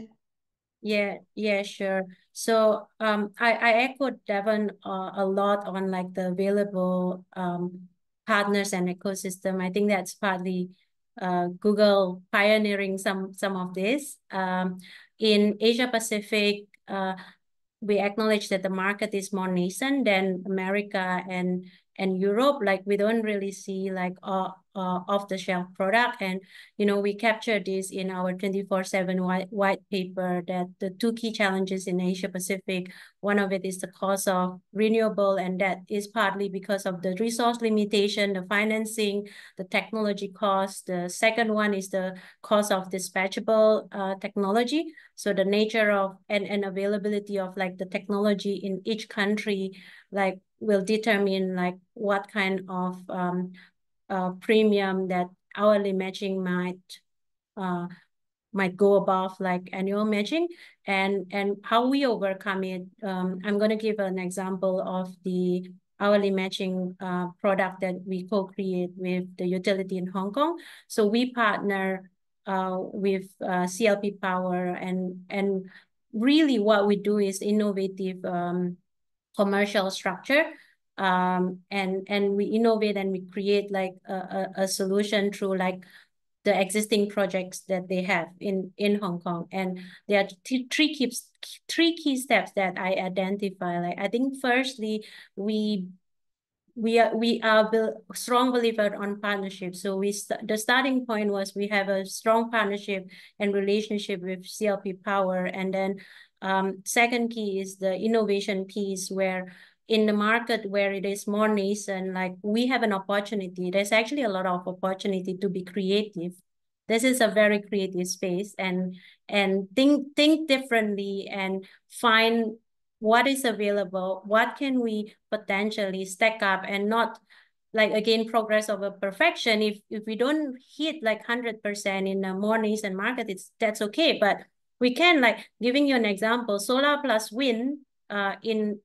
Yeah, sure. So I echoed Devon a lot on like the available partners and ecosystem. I think that's partly Google pioneering some of this. In Asia Pacific, we acknowledge that the market is more nascent than America and and Europe, like we don't really see like off-the-shelf product. And, you know, we captured this in our 24/7 white paper, that the two key challenges in Asia Pacific, one of it is the cost of renewable, and that is partly because of the resource limitation, the financing, the technology cost. The second one is the cost of dispatchable technology. So the nature of and availability of like the technology in each country, like will determine like what kind of premium that hourly matching might go above like annual matching, and how we overcome it. I'm going to give an example of the hourly matching product that we co-create with the utility in Hong Kong. So we partner with CLP Power, and really what we do is innovative commercial structure. And we innovate and we create like a solution through like the existing projects that they have in Hong Kong. And there are three key steps that I identify. Like I think firstly, we are strong believer on partnership. So the starting point was we have a strong partnership and relationship with CLP Power. And then second key is the innovation piece, where in the market where it is more nascent, like we have an opportunity. There's actually a lot of opportunity to be creative. This is a very creative space, and think differently and find what is available, what can we potentially stack up, and not like, again, progress over perfection. If we don't hit like 100% in a more nascent market, that's okay. But we can, like, giving you an example, solar plus wind in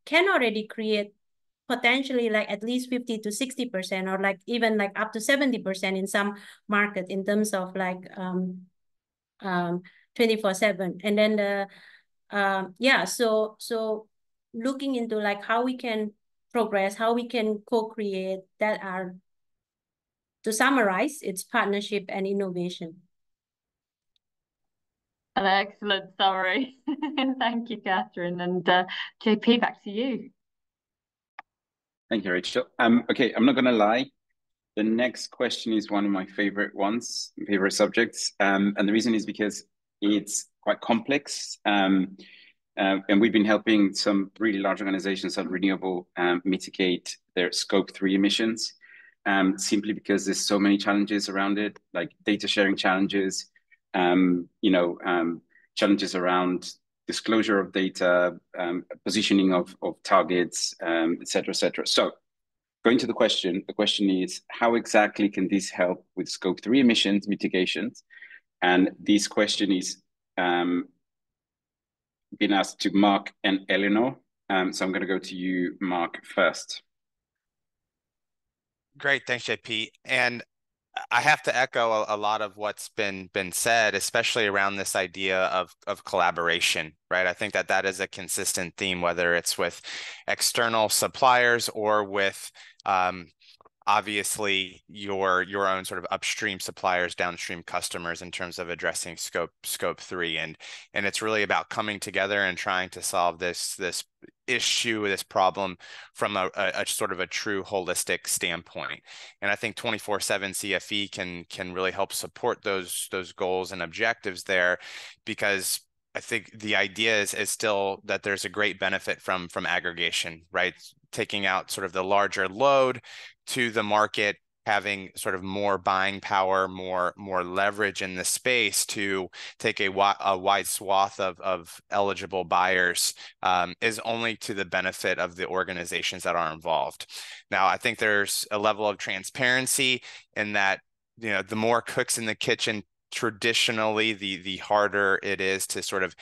can already create potentially like at least 50 to 60%, or like even like up to 70% in some market in terms of like 24/7. And then the yeah, so looking into like how we can progress, how we can co-create, that are, to summarize, it's partnership and innovation. An excellent summary. Thank you, Katherine. And JP, back to you. Thank you, Rachel. Okay, I'm not going to lie. The next question is one of my favorite subjects. And the reason is because it's quite complex. And we've been helping some really large organizations on Renewabl mitigate their Scope 3 emissions, simply because there's so many challenges around it, like data sharing challenges, challenges around disclosure of data, positioning of targets, et cetera, et cetera. So going to the question is, how exactly can this help with Scope 3 emissions mitigations? And this question is been asked to Mark and Eleonore. So I'm going to go to you, Mark, first. Great, thanks, JP. And I have to echo a lot of what's been said, especially around this idea of collaboration, right? I think that is a consistent theme, whether it's with external suppliers or with obviously your own sort of upstream suppliers, downstream customers, in terms of addressing scope 3. And it's really about coming together and trying to solve this issue, this problem from a sort of a true holistic standpoint. And I think 24/7 CFE can really help support those goals and objectives there, because I think the idea is still that there's a great benefit from aggregation, right? Taking out sort of the larger load to the market, having sort of more buying power, more leverage in the space to take a wide swath of eligible buyers is only to the benefit of the organizations that are involved. Now, I think there's a level of transparency in that, you know, the more cooks in the kitchen, traditionally, the harder it is to sort of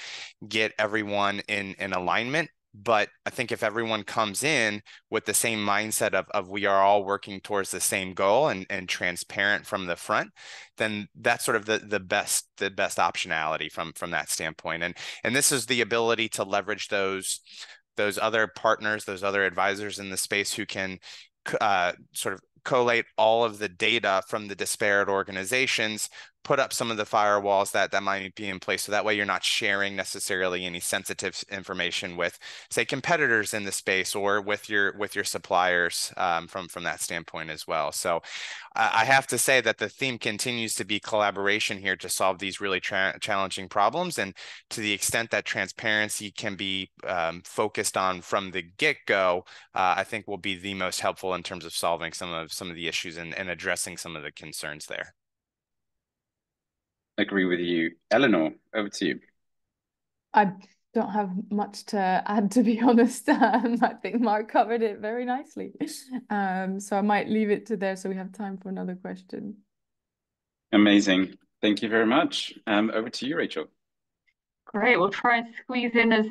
get everyone in alignment. But I think if everyone comes in with the same mindset of we are all working towards the same goal and transparent from the front, then that's sort of the best optionality from that standpoint. And this is the ability to leverage those other partners, those other advisors in the space who can sort of collate all of the data from the disparate organizations, put up some of the firewalls that might be in place, so that way you're not sharing necessarily any sensitive information with, say, competitors in the space or with your suppliers from that standpoint as well. So I have to say that the theme continues to be collaboration here to solve these really challenging problems, and to the extent that transparency can be focused on from the get-go, I think will be the most helpful in terms of solving some of the issues and addressing some of the concerns there. Agree with you. Eleanor, over to you. I don't have much to add, to be honest. I think Mark covered it very nicely. So I might leave it to there so we have time for another question. Amazing. Thank you very much. Over to you, Rachel. Great. We'll try and squeeze in as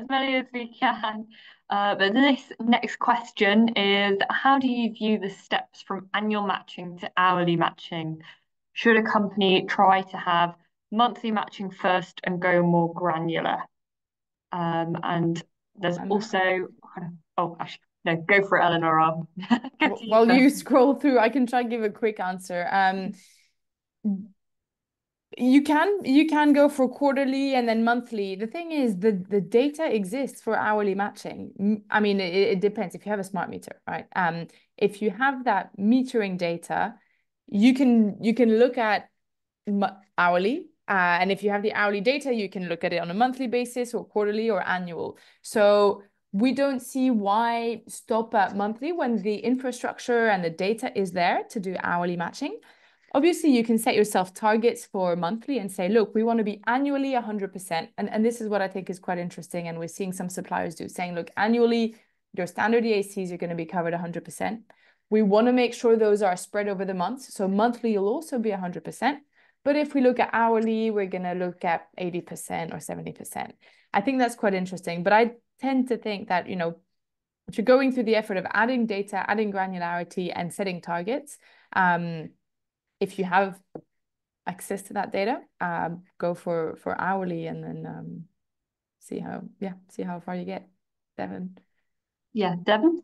many as we can. But this next question is, how do you view the steps from annual matching to hourly matching? Should a company try to have monthly matching first and go more granular? And there's also, oh, actually, no, go for it, Eleanor. While you scroll through, I can try and give a quick answer. You can go for quarterly and then monthly. The thing is, the data exists for hourly matching. I mean, it depends if you have a smart meter, right? If you have that metering data, you can look at hourly, and if you have the hourly data, you can look at it on a monthly basis or quarterly or annual. So we don't see why stop at monthly when the infrastructure and the data is there to do hourly matching. Obviously, you can set yourself targets for monthly and say, look, we want to be annually 100%. And this is what I think is quite interesting. And we're seeing some suppliers do, saying, look, annually, your standard EACs are going to be covered 100%. We want to make sure those are spread over the months. So monthly, you'll also be 100%. But if we look at hourly, we're going to look at 80% or 70%. I think that's quite interesting. But I tend to think that, you know, if you're going through the effort of adding data, adding granularity and setting targets, if you have access to that data, go for hourly and then see how far you get. Devon. Yeah, Devon?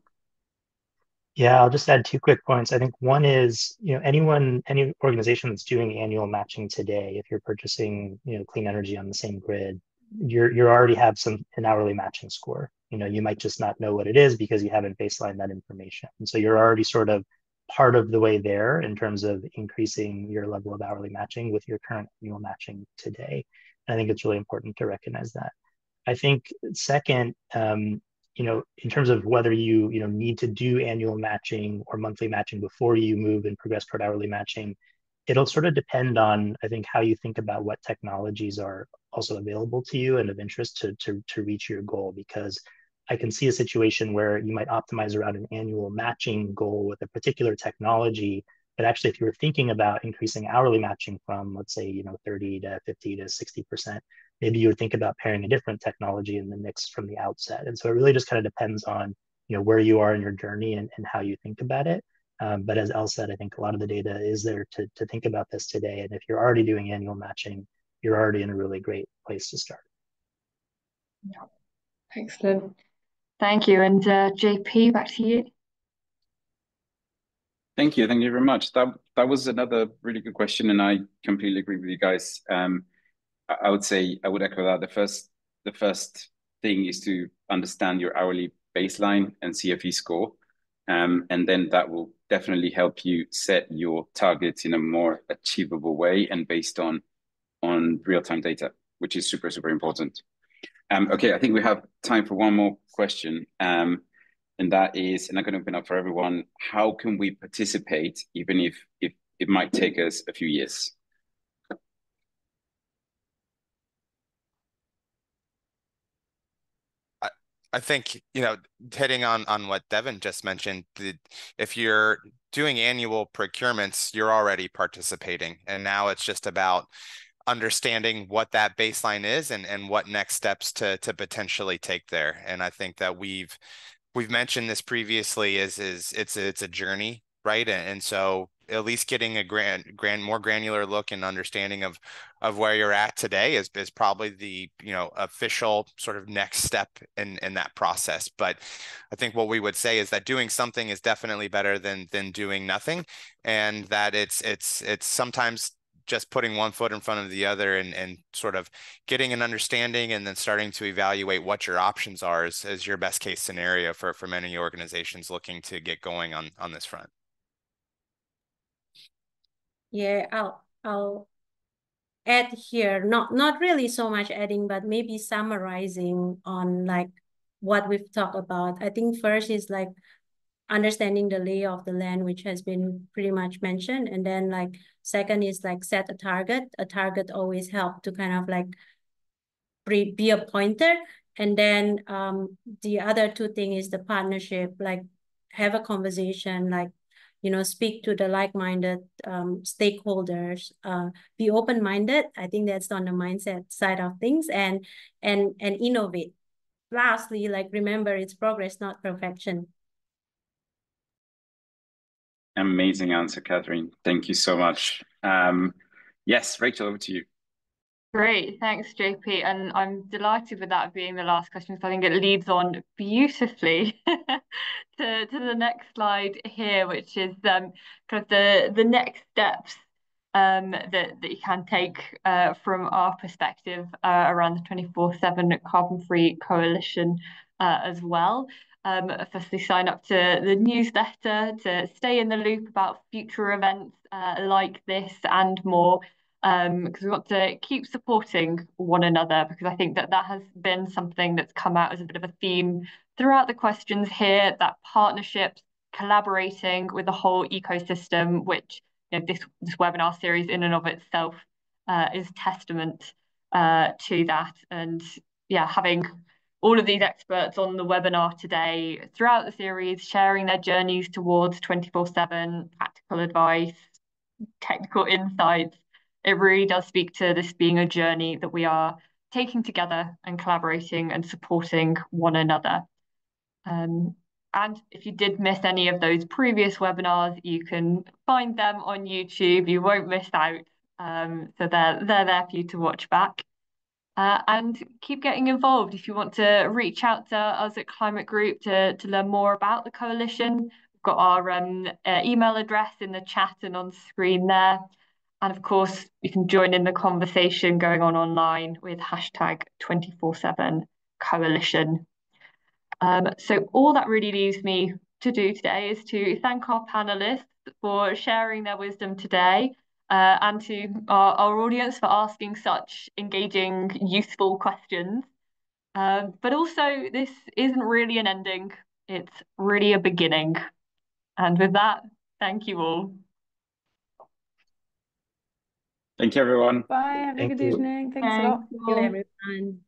Yeah, I'll just add 2 quick points. I think one is, you know, any organization that's doing annual matching today, if you're purchasing, you know, clean energy on the same grid, you already have an hourly matching score. You know, you might just not know what it is because you haven't baselined that information. And so you're already sort of part of the way there in terms of increasing your level of hourly matching with your current annual matching today. And I think it's really important to recognize that. I think second, you know, in terms of whether you need to do annual matching or monthly matching before you move and progress toward hourly matching, it'll sort of depend on, I think, how you think about what technologies are also available to you and of interest to reach your goal. Because I can see a situation where you might optimize around an annual matching goal with a particular technology, but actually if you were thinking about increasing hourly matching from, let's say, you know, 30 to 50 to 60%, maybe you would think about pairing a different technology in the mix from the outset. And so it really just kind of depends on, you know, where you are in your journey and how you think about it. But as Elle said, I think a lot of the data is there to think about this today. And if you're already doing annual matching, you're already in a really great place to start. Yeah. Excellent. Thank you. And JP, back to you. Thank you very much. That was another really good question, and I completely agree with you guys. I would say I would echo that. The first thing is to understand your hourly baseline and CFE score, and then that will definitely help you set your targets in a more achievable way and based on real-time data, which is super important. Okay, I think we have time for one more question. And that is, and I'm going to open up for everyone, how can we participate even if it might take us a few years? I think, you know, hitting on what Devon just mentioned, if you're doing annual procurements, you're already participating. And now it's just about understanding what that baseline is and what next steps to potentially take there. And I think that we've mentioned this previously it's a journey, right? And so at least getting a more granular look and understanding of where you're at today is probably the, you know, official sort of next step in that process. But I think what we would say is that doing something is definitely better than doing nothing, and that it's sometimes just putting one foot in front of the other and sort of getting an understanding and then starting to evaluate what your options are as your best case scenario for many organizations looking to get going on this front. Yeah, I'll add here, not really so much adding, but maybe summarizing on like what we've talked about. I think first is like understanding the lay of the land, which has been pretty much mentioned. And then like second is like set a target. A target always help to kind of like be a pointer. And then the other two thing is the partnership, like have a conversation, like, you know, speak to the like-minded stakeholders, be open-minded. I think that's on the mindset side of things, and innovate. Lastly, like remember, it's progress, not perfection. Amazing answer, Katherine. Thank you so much. Yes, Rachel, over to you. Great, thanks, JP. And I'm delighted with that being the last question, so I think it leads on beautifully to the next slide here, which is kind of the next steps that you can take from our perspective around the 24/7 Carbon-Free Coalition as well. Firstly, sign up to the newsletter to stay in the loop about future events like this and more. Because we want to keep supporting one another, because I think that has been something that's come out as a bit of a theme throughout the questions here, that partnerships, collaborating with the whole ecosystem, which, you know, this webinar series in and of itself is testament to that. And yeah, having all of these experts on the webinar today throughout the series, sharing their journeys towards 24/7, practical advice, technical insights, it really does speak to this being a journey that we are taking together and collaborating and supporting one another. And if you did miss any of those previous webinars, you can find them on YouTube. You won't miss out. So they're there for you to watch back. And keep getting involved. If you want to reach out to us at Climate Group to learn more about the coalition, we've got our email address in the chat and on screen there. And of course, you can join in the conversation going on online with hashtag 24/7 coalition. So all that really leaves me to do today is to thank our panelists for sharing their wisdom today, and to our audience for asking such engaging, useful questions. But also, this isn't really an ending, it's really a beginning. And with that, thank you all. Thank you, everyone. Bye. Have a good evening. Thanks a lot. Thank you, everyone.